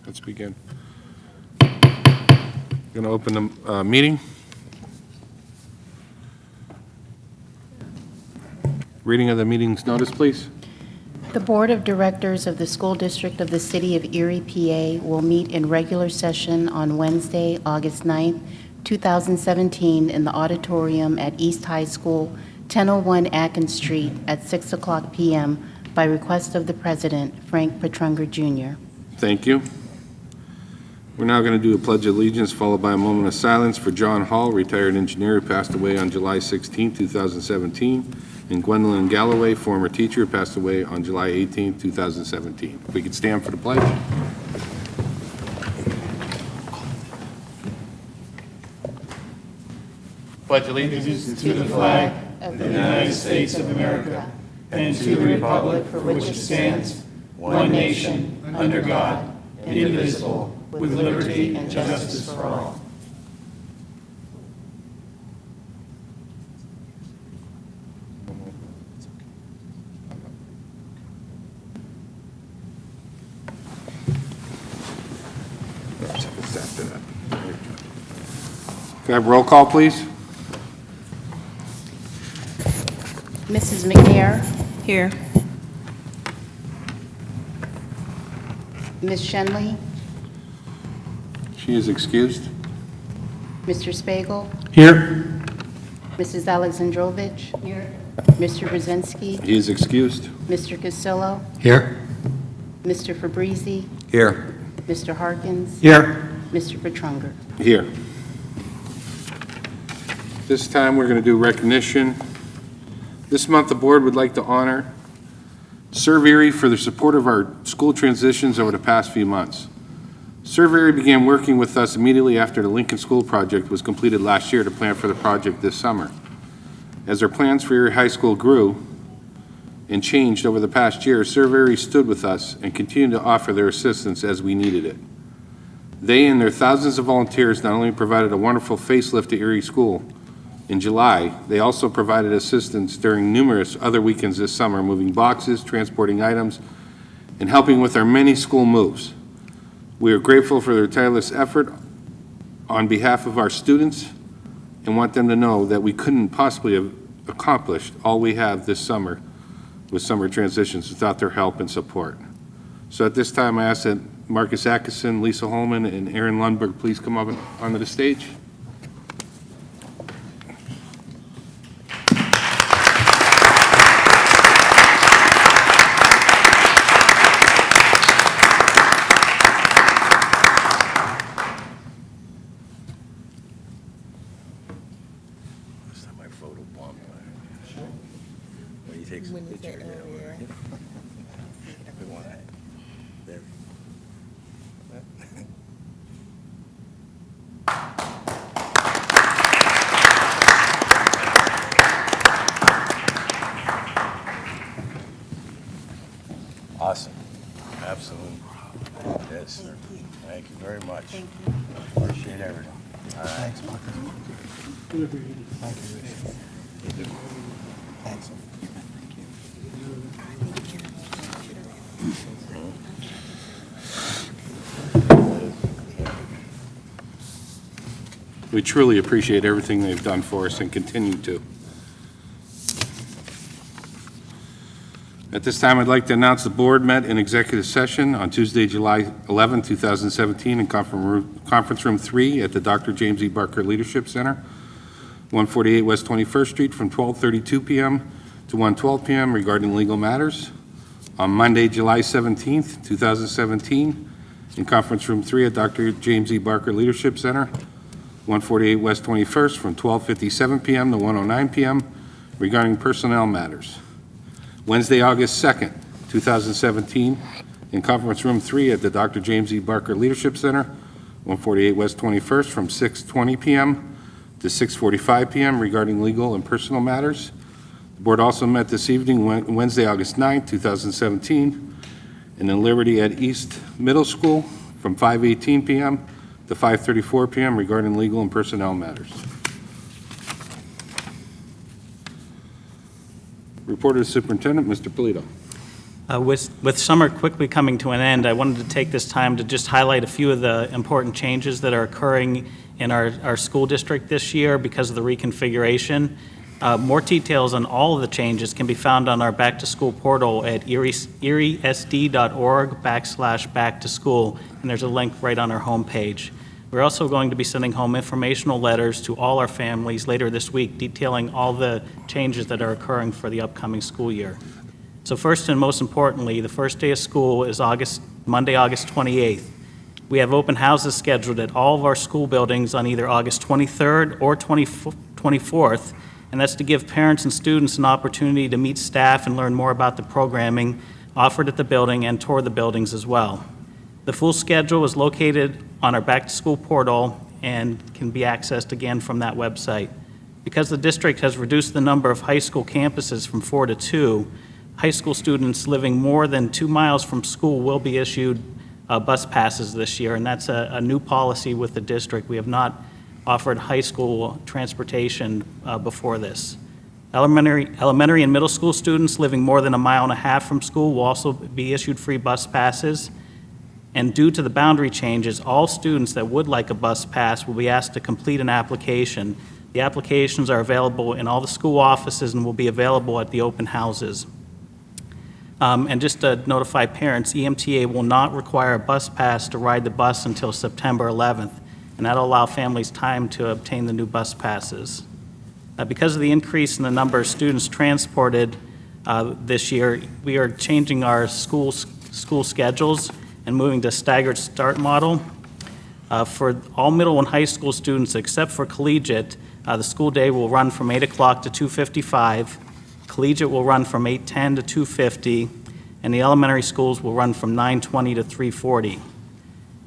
Let's begin. Going to open the meeting. Reading of the meeting's notice, please. The Board of Directors of the School District of the City of Erie, PA will meet in regular session on Wednesday, August 9th, 2017 in the auditorium at East High School, 1001 Atkins Street at 6 o'clock p.m. by request of the President, Frank Petrunger, Jr. Thank you. We're now going to do a pledge of allegiance followed by a moment of silence for John Hall, retired engineer who passed away on July 16, 2017, and Gwendolyn Galloway, former teacher, who passed away on July 18, 2017. If we could stand for the pledge. Pledge allegiance to the flag of the United States of America and to the republic for which it stands, one nation, under God, indivisible, with liberty and justice for all. Can I have roll call, please? Mrs. McNair. Here. Ms. Shenley. She is excused. Mr. Spagel. Here. Mrs. Alexandrovich. Here. Mr. Brzezinski. He is excused. Mr. Castillo. Here. Mr. Fabrizi. Here. Mr. Harkins. Here. Mr. Petrunger. Here. This time, we're going to do recognition. This month, the board would like to honor Serve Erie for the support of our school transitions over the past few months. Serve Erie began working with us immediately after the Lincoln School project was completed last year to plan for the project this summer. As our plans for Erie High School grew and changed over the past year, Serve Erie stood with us and continued to offer their assistance as we needed it. They and their thousands of volunteers not only provided a wonderful facelift to Erie School in July, they also provided assistance during numerous other weekends this summer, moving boxes, transporting items, and helping with our many school moves. We are grateful for their tireless effort on behalf of our students and want them to know that we couldn't possibly have accomplished all we have this summer with summer transitions without their help and support. So at this time, I ask that Marcus Atkinson, Lisa Holman, and Aaron Lundberg please come up onto the stage. Awesome. Absolutely. Yes, sir. Thank you very much. Thank you. Appreciate everything. All right. Thanks, Marcus. Thank you. Thanks. We truly appreciate everything they've done for us and continue to. At this time, I'd like to announce the board met in executive session on Tuesday, July 11, 2017 in Conference Room 3 at the Dr. James E. Barker Leadership Center, 148 West 21st Street from 12:32 p.m. to 1:12 p.m. regarding legal matters. On Monday, July 17, 2017 in Conference Room 3 at Dr. James E. Barker Leadership Center, 148 West 21st from 12:57 p.m. to 1:09 p.m. regarding personnel matters. Wednesday, August 2nd, 2017, in Conference Room 3 at the Dr. James E. Barker Leadership Center, 148 West 21st, from 6:20 p.m. to 6:45 p.m. regarding legal and personal matters. The board also met this evening, Wednesday, August 9th, 2017, in the Liberty at East Middle School, from 5:18 p.m. to 5:34 p.m. regarding legal and personnel matters. Report of the Superintendent, Mr. Polito. With summer quickly coming to an end, I wanted to take this time to just highlight a few of the important changes that are occurring in our school district this year because of the reconfiguration. More details on all of the changes can be found on our Back to School portal at eriesd.org/back-to-school, and there's a link right on our homepage. We're also going to be sending home informational letters to all our families later this week detailing all the changes that are occurring for the upcoming school year. So first and most importantly, the first day of school is Monday, August 28th. We have open houses scheduled at all of our school buildings on either August 23rd or 24th, and that's to give parents and students an opportunity to meet staff and learn more about the programming offered at the building and tour the buildings as well. The full schedule is located on our Back to School portal and can be accessed again from that website. Because the district has reduced the number of high school campuses from 4 to 2, high school students living more than 2 miles from school will be issued bus passes this year, and that's a new policy with the district. We have not offered high school transportation before this. Elementary and middle school students living more than 1.5 miles from school will also be issued free bus passes. And due to the boundary changes, all students that would like a bus pass will be asked to complete an application. The applications are available in all the school offices and will be available at the open houses. And just to notify parents, EMTA will not require a bus pass to ride the bus until September 11th, and that'll allow families time to obtain the new bus passes. Because of the increase in the number of students transported this year, we are changing our school schedules and moving to staggered start model. For all middle and high school students except for collegiate, the school day will run from 8 o'clock to 2:55. Collegiate will run from 8:10 to 2:50, and the elementary schools will run from 9:20 to 3:40.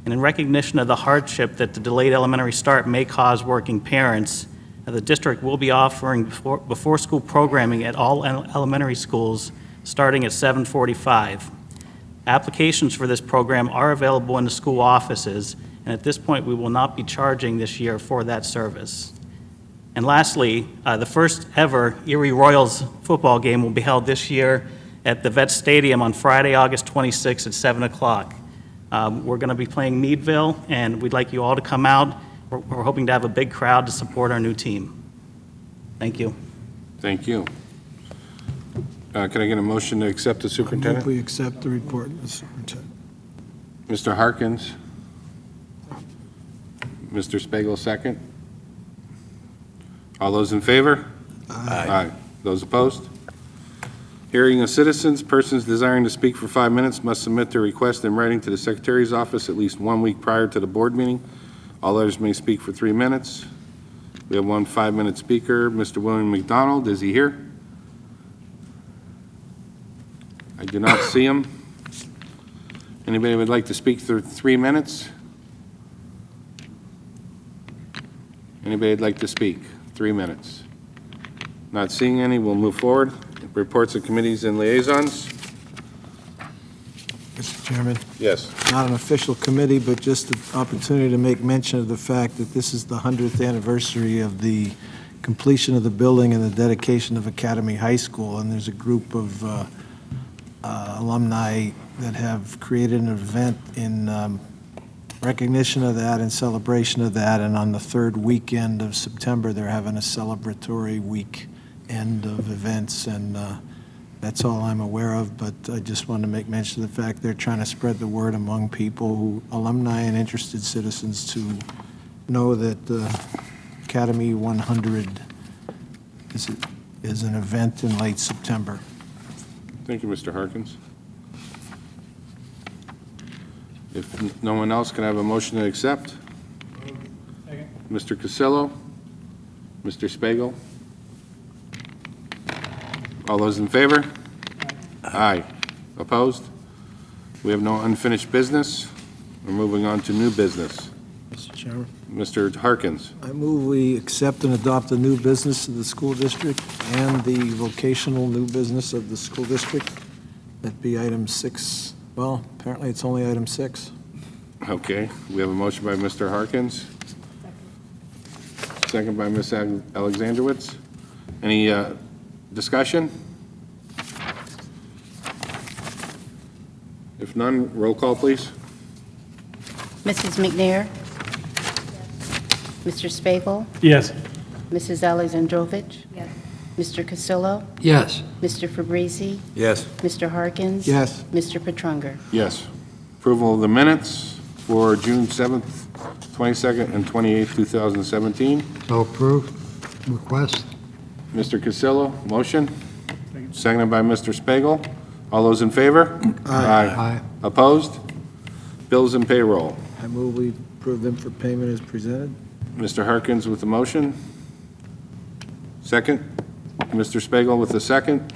And in recognition of the hardship that the delayed elementary start may cause working parents, the district will be offering before-school programming at all elementary schools starting at 7:45. Applications for this program are available in the school offices, and at this point, we will not be charging this year for that service. And lastly, the first ever Erie Royals football game will be held this year at the Vet Stadium on Friday, August 26th at 7 o'clock. We're going to be playing Meadville, and we'd like you all to come out. We're hoping to have a big crowd to support our new team. Thank you. Thank you. Can I get a motion to accept the I move superintendent? we accept the report of the superintendent. Mr. Harkins? Mr. Spiegel, second. All those in favor? Aye. Those opposed? Hearing of citizens, persons desiring to speak for 5 minutes must submit their request in writing to the Secretary's office at least 1 week prior to the board meeting. All others may speak for 3 minutes. We have one 5-minute speaker, Mr. William McDonald. Is he here? I do not see him. Anybody would like to speak for 3 minutes? Anybody would like to speak? 3 minutes. Not seeing any, we'll move forward. Reports of committees and liaisons. Mr. Chairman, Yes. not an official committee, but just an opportunity to make mention of the fact that this is the 100th anniversary of the completion of the building and the dedication of Academy High School, and there's a group of alumni that have created an event in recognition of that and celebration of that, and on the third weekend of September, they're having a celebratory weekend of events, and that's all I'm aware of, but I just want to make mention of the fact they're trying to spread the word among people, alumni and interested citizens, to know that Academy 100 is an event in late September. Thank you, Mr. Harkins. If no one else, can I have a motion to accept? Mr. Cassillo? Mr. Spiegel? All those in favor? Aye. Opposed? We have no unfinished business. We're moving on to new business. Mr. Chairman, Mr. Harkins. I move we accept and adopt the new business of the school district and the vocational new business of the school district. That'd be item 6. Well, apparently it's only item 6. Okay, we have a motion by Mr. Harkins. Second by Ms. Alexandrowitz. Any discussion? If none, roll call, please. Mrs. McNair? Mr. Spiegel? Yes. Mrs. Alexandrovich? Yes. Mr. Castillo? Yes. Mr. Fabrizi? Yes. Mr. Harkins? Yes. Mr. Petrunger? Yes. Approval of the minutes for June 7th, 22nd, and 28th, 2017. So approved. Request? Mr. Castillo, motion. Seconded by Mr. Spiegel. All those in favor? Aye. Opposed? Bills and payroll. I move we approve them for payment as presented. Mr. Harkins with the motion. Second. Mr. Spiegel with the second.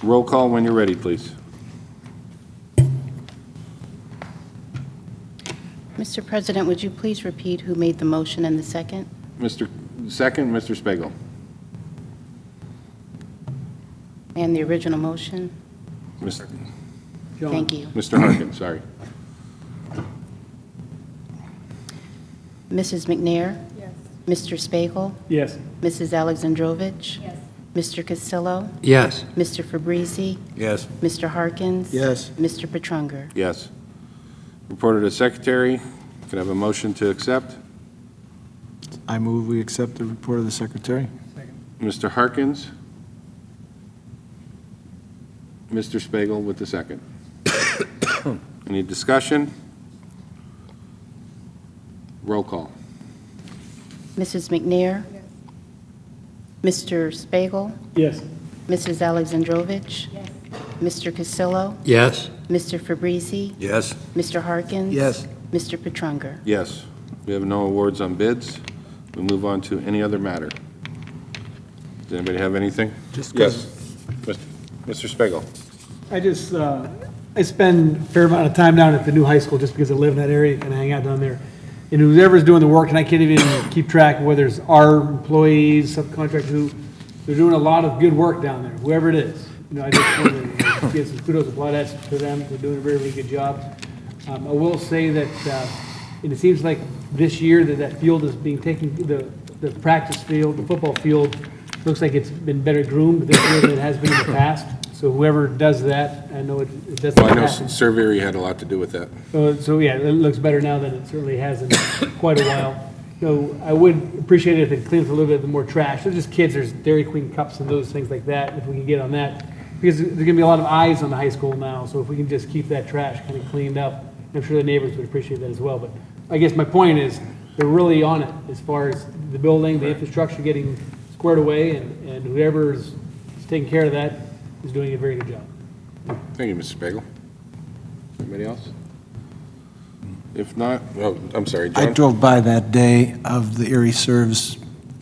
Roll call when you're ready, please. Mr. President, would you please repeat who made the motion and the second? Mr. Spiegel. And the original motion? Mr. Thank you. Harkins, sorry. Mrs. McNair? Yes. Mr. Spiegel? Yes. Mrs. Alexandrovich? Yes. Mr. Castillo? Yes. Mr. Fabrizi? Yes. Mr. Harkins? Yes. Mr. Petrunger? Yes. Reported to Secretary. Can I have a motion to accept? I move we accept the report of the secretary. Mr. Harkins. Mr. Spiegel with the second. Any discussion? Roll call. Mrs. McNair? Yes. Mr. Spiegel? Yes. Mrs. Alexandrovich? Yes. Mr. Castillo? Yes. Mr. Fabrizi? Yes. Mr. Harkins? Yes. Mr. Petrunger? Yes. We have no awards on bids. We move on to any other matter. Does anybody have anything? Just Yes. Mr. Spiegel. I spend a fair amount of time down at the new high school just because I live in that area and I hang out down there. And whoever's doing the work, and I can't even keep track of whether it's our employees, subcontractors, they're doing a lot of good work down there, whoever it is. I just want to give some kudos and plaudits to them. They're doing a very, very good job. I will say that, and it seems like this year that field is being taken, the practice field, the football field, looks like it's been better groomed this year than it has been in the past. So whoever does that, I know it doesn't Well, I know happen. Surveyor had a lot to do with that. So yeah, it looks better now than it certainly has in quite a while. So I would appreciate it if it cleans a little bit more trash. There's just kids, there's Dairy Queen cups and those things like that, if we can get on that. Because there's gonna be a lot of eyes on the high school now, so if we can just keep that trash kind of cleaned up, I'm sure the neighbors would appreciate that as well. But I guess my point is, they're really on it as far as the building, the infrastructure getting squared away, and whoever's taking care of that is doing a very good job. Thank you, Mr. Spiegel. Anybody else? If not, oh, I'm sorry, I John? drove by that day of the Erie Serves,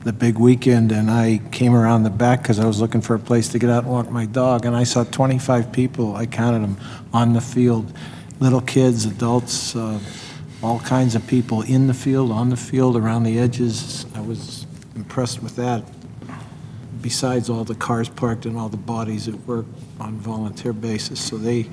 the big weekend, and I came around the back because I was looking for a place to get out and walk my dog, and I saw 25 people, I counted them, on the field. Little kids, adults, all kinds of people in the field, on the field, around the edges. I was impressed with that. Besides all the cars parked and all the bodies at work on volunteer basis, so they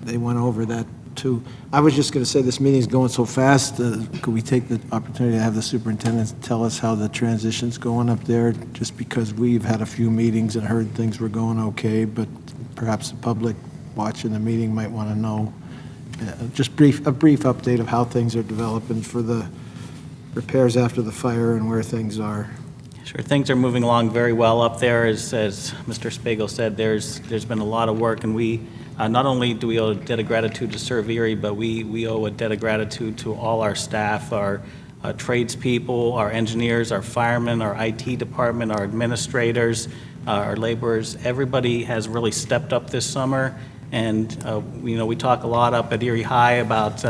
went over that too. I was just going to say, this meeting's going so fast, could we take the opportunity to have the superintendent tell us how the transition's going up there, just because we've had a few meetings and heard things were going okay, but perhaps the public watching the meeting might want to know. Just a brief update of how things are developing for the repairs after the fire and where things are. Sure, things are moving along very well up there. As Mr. Spiegel said, there's been a lot of work, and we not only do we owe a debt of gratitude to Serve Erie, but we owe a debt of gratitude to all our staff, our tradespeople, our engineers, our firemen, our IT department, our administrators, our laborers. Everybody has really stepped up this summer, and we talk a lot up at Erie High about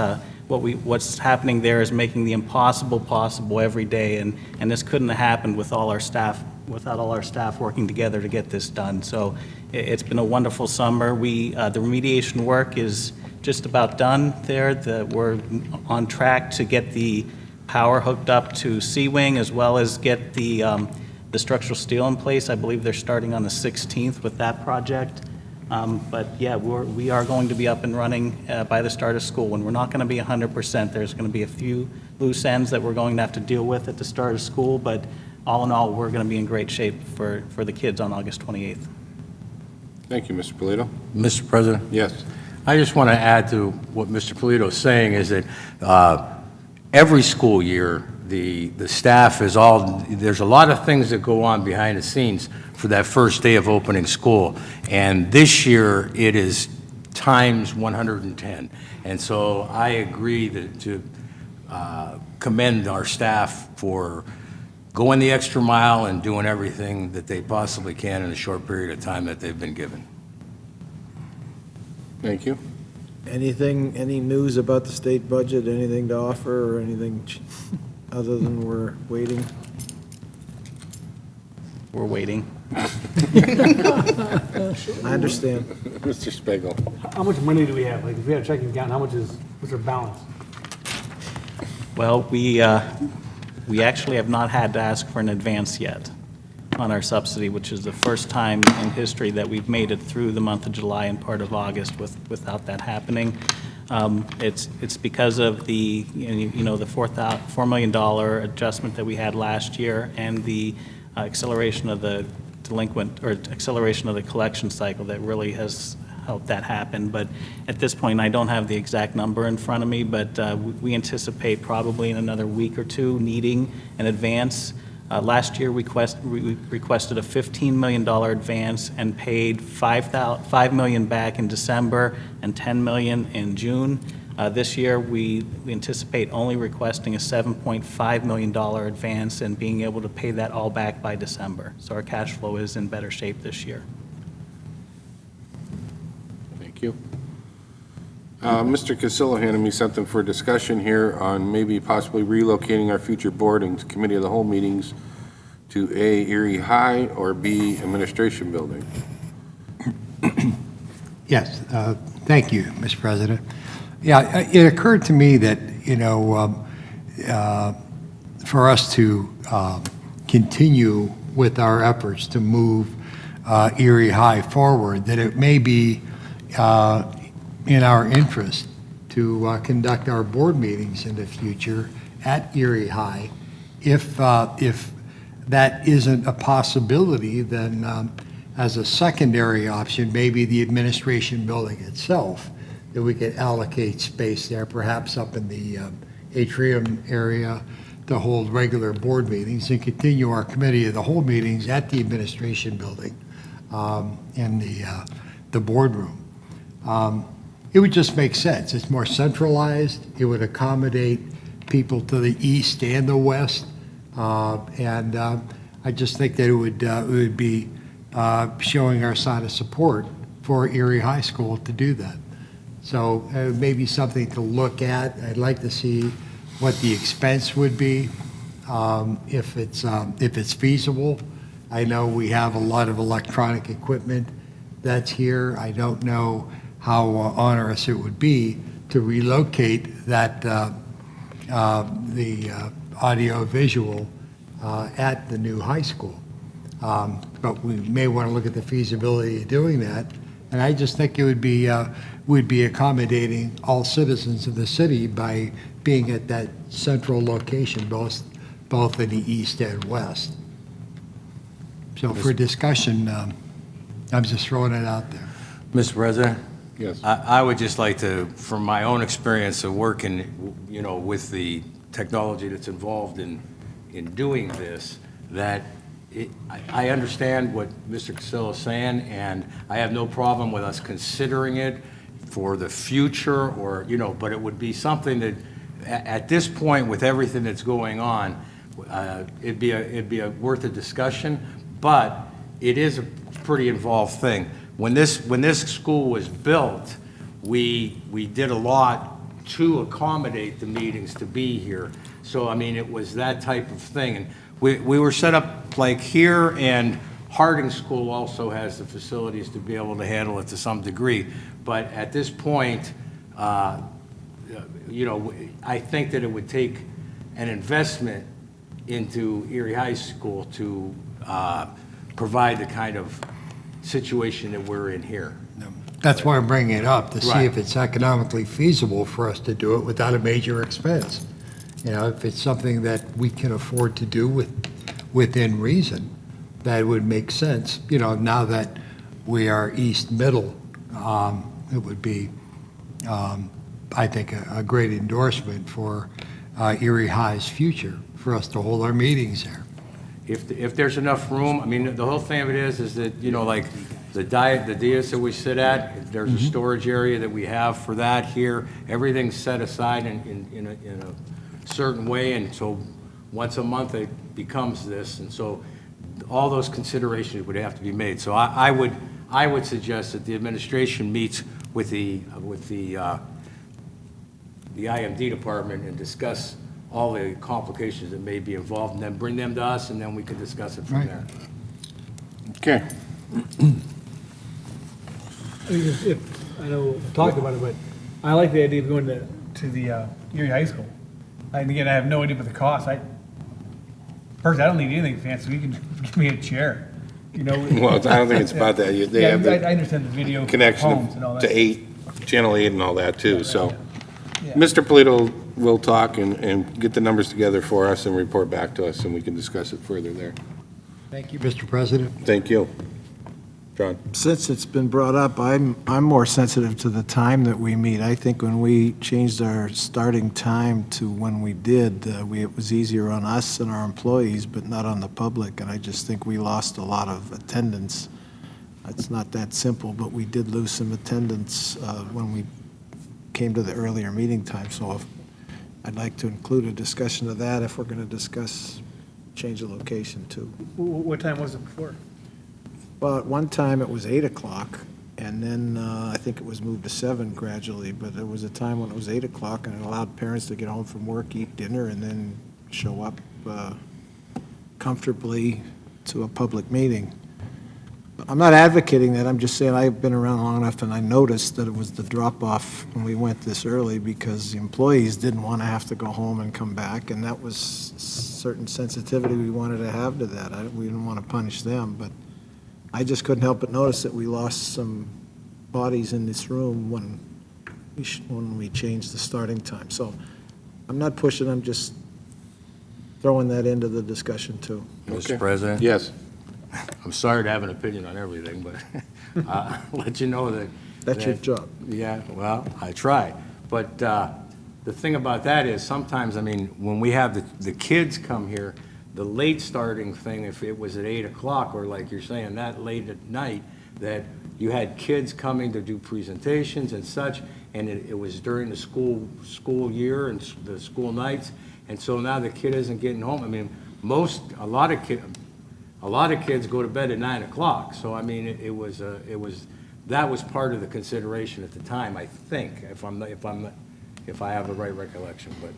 what's happening there is making the impossible possible every day, and this couldn't have happened without all our staff working together to get this done. So it's been a wonderful summer. The remediation work is just about done there. We're on track to get the power hooked up to C-Wing, as well as get the structural steel in place. I believe they're starting on the 16th with that project. But yeah, we are going to be up and running by the start of school. And we're not going to be 100%. There's going to be a few loose ends that we're going to have to deal with at the start of school. But all in all, we're going to be in great shape for the kids on August 28th. Thank you, Mr. Polito. Mr. President? Yes. I just want to add to what Mr. Polito is saying is that every school year, the staff is there's a lot of things that go on behind the scenes for that first day of opening school. And this year, it is times 110. And so I agree to commend our staff for going the extra mile and doing everything that they possibly can in a short period of time that they've been given. Thank you. Any news about the state budget, anything to offer, or anything other than we're waiting? We're waiting. I understand. Mr. Spiegel. How much money do we have? Like, if we have a checking account, what's our balance? Well, we actually have not had to ask for an advance yet on our subsidy, which is the first time in history that we've made it through the month of July and part of August without that happening. It's because of the, the $4 million adjustment that we had last year and the acceleration of the acceleration of the collection cycle that really has helped that happen. But at this point, I don't have the exact number in front of me, but we anticipate probably in another week or two needing an advance. Last year, we requested a $15 million advance and paid $5 million back in December and $10 million in June. This year, we anticipate only requesting a $7.5 million advance and being able to pay that all back by December. So our cash flow is in better shape this year. Thank you. Mr. Cassillo handed me something for discussion here on maybe possibly relocating our future board and committee of the whole meetings to A, Erie High, or B, Administration Building. Yes, thank you, Mr. President. Yeah, it occurred to me that, for us to continue with our efforts to move Erie High forward, that it may be in our interest to conduct our board meetings in the future at Erie High. If that isn't a possibility, then as a secondary option, maybe the administration building itself, that we could allocate space there, perhaps up in the atrium area to hold regular board meetings and continue our committee of the whole meetings at the administration building in the boardroom. It would just make sense. It's more centralized. It would accommodate people to the east and the west. And I just think that it would be showing our sign of support for Erie High School to do that. So maybe something to look at. I'd like to see what the expense would be if it's feasible. I know we have a lot of electronic equipment that's here. I don't know how onerous it would be to relocate that the audio-visual at the new high school. But we may want to look at the feasibility of doing that. And I just think it would be accommodating all citizens of the city by being at that central location, both in the east and west. So for discussion, I'm just throwing it out there. Mr. President? Yes. I would just like to, from my own experience of working, with the technology that's involved in doing this, that I understand what Mr. Cassillo is saying, and I have no problem with us considering it for the future, or, but it would be something that, at this point, with everything that's going on, it'd be worth a discussion, but it is a pretty involved thing. When this school was built, we did a lot to accommodate the meetings to be here. So, I mean, it was that type of thing. And we were set up like here, and Harding School also has the facilities to be able to handle it to some degree. But at this point, I think that it would take an investment into Erie High School to provide the kind of situation that we're in here. That's why I'm bringing it up, to see Right. if it's economically feasible for us to do it without a major expense. If it's something that we can afford to do within reason, that would make sense, now that we are East Middle, it would be, I think, a great endorsement for Erie High's future, for us to hold our meetings there. If there's enough room, I mean, the whole thing of it is that, you know, like the dais that we sit at, if there's a storage area that we have for that here, everything's set aside in a certain way, and so once a month it becomes this, and so all those considerations would have to be made. So I would suggest that the administration meets with the IMD department and discuss all the complications that may be involved, and then bring them to us, and then we can discuss it from Right. there. Okay. I know we talked about it, but I like the idea of going to the Erie High School. And again, I have no idea what the cost. Personally, I don't need anything fancy. You can give me a chair, you know. Well, I don't think it's about that. They Yeah, have I the understand the video connection homes and all that. to Channel 8 and all that too, so. Yeah. Mr. Polito will talk and get the numbers together for us and report back to us, and we can discuss it further there. Thank you, Mr. President. Thank you. John? Since it's been brought up, I'm more sensitive to the time that we meet. I think when we changed our starting time to when we did, it was easier on us and our employees, but not on the public, and I just think we lost a lot of attendance. It's not that simple, but we did lose some attendance when we came to the earlier meeting time, so I'd like to include a discussion of that if we're going to discuss change of location too. What time was it before? Well, at one time it was 8 o'clock, and then I think it was moved to 7 gradually, but there was a time when it was 8 o'clock, and it allowed parents to get home from work, eat dinner, and then show up comfortably to a public meeting. I'm not advocating that, I'm just saying I've been around long enough, and I noticed that it was the drop-off when we went this early, because the employees didn't want to have to go home and come back, and that was certain sensitivity we wanted to have to that. We didn't want to punish them, but I just couldn't help but notice that we lost some bodies in this room when we changed the starting time. So I'm not pushing, I'm just throwing that into the discussion too. Okay. Mr. President? Yes. I'm sorry to have an opinion on everything, but I'll let you know that. That's your that- job. Yeah, well, I try. But the thing about that is sometimes, I mean, when we have the kids come here, the late starting thing, if it was at 8 o'clock, or like you're saying, that late at night, that you had kids coming to do presentations and such, and it was during the school year and the school nights, and so now the kid isn't getting home. I mean, a lot of kids go to bed at 9 o'clock, so I mean, that was part of the consideration at the time, I think, if I have the right recollection, but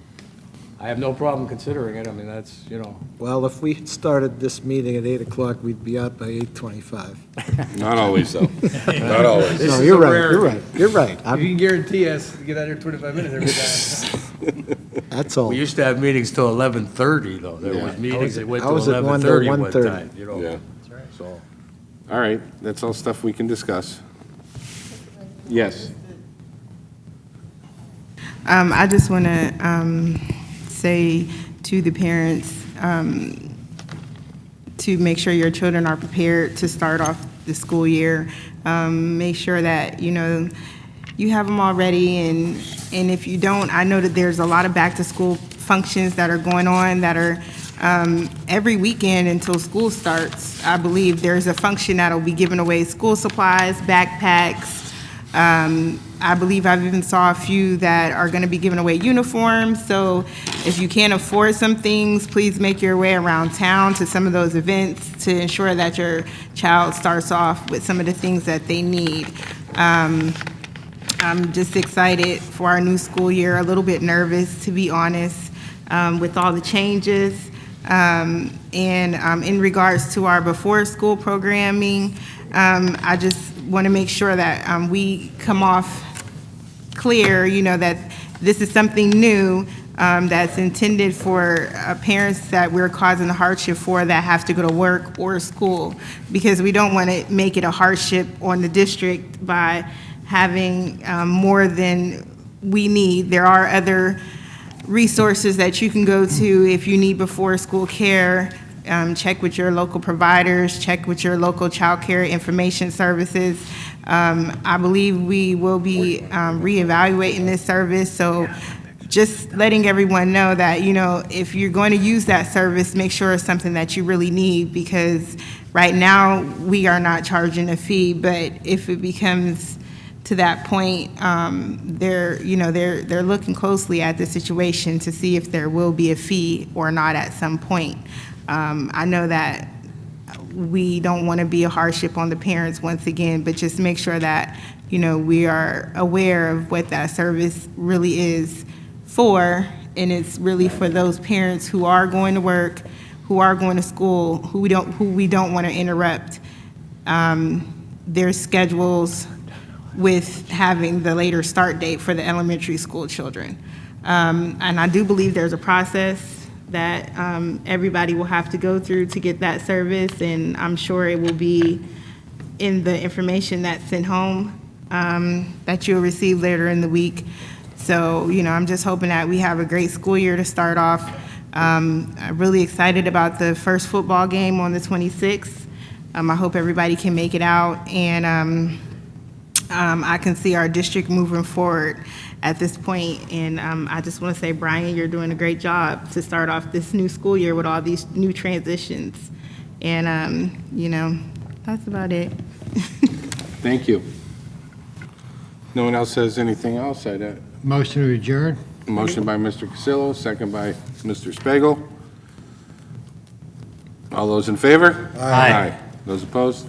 I have no problem considering it. I mean, that's, you know. Well, if we had started this meeting at 8 o'clock, we'd be out by 8:25. Not always, though. Not always. No, is you're a right, rarity. you're right, you're right. You can guarantee us to get out here 25 minutes every time. That's all. We used to have meetings till 11:30, though. There Yeah. was meetings that went I till was at 11:30 one 1:30. time, you know. Yeah. So, All right, that's all stuff we can discuss. Yes. I just want to say to the parents to make sure your children are prepared to start off the school year. Make sure that, you know, you have them all ready, and if you don't, I know that there's a lot of back-to-school functions that are going on that are every weekend until school starts. I believe there's a function that'll be giving away school supplies, backpacks. I believe I've even saw a few that are going to be giving away uniforms. So if you can't afford some things, please make your way around town to some of those events to ensure that your child starts off with some of the things that they need. I'm just excited for our new school year, a little bit nervous, to be honest, with all the changes. And in regards to our before-school programming, I just want to make sure that we come off clear, you know, that this is something new that's intended for parents that we're causing a hardship for that have to go to work or school, because we don't want to make it a hardship on the district by having more than we need. There are other resources that you can go to if you need before school care check with your local providers, check with your local child care information services. I believe we will be reevaluating this service, so just letting everyone know that, if you're going to use that service, make sure it's something that you really need, because right now, we are not charging a fee, but if it becomes to that point, they're looking closely at the situation to see if there will be a fee or not at some point. I know that we don't want to be a hardship on the parents once again, but just make sure that, we are aware of what that service really is for, and it's really for those parents who are going to work, who are going to school, who we don't want to interrupt their schedules with having the later start date for the elementary school children. And I do believe there's a process that everybody will have to go through to get that service, and I'm sure it will be in the information that's sent home that you'll receive later in the week. So, I'm just hoping that we have a great school year to start off. I'm really excited about the first football game on the 26th. I hope everybody can make it out, and I can see our district moving forward at this point. And I just want to say, Brian, you're doing a great job to start off this new school year with all these new transitions. And, that's about it. Thank you. No one else has anything else? Motion to adjourn? Motion by Mr. Cassillo, second by Mr. Spiegel. All those in favor? Aye. Those opposed?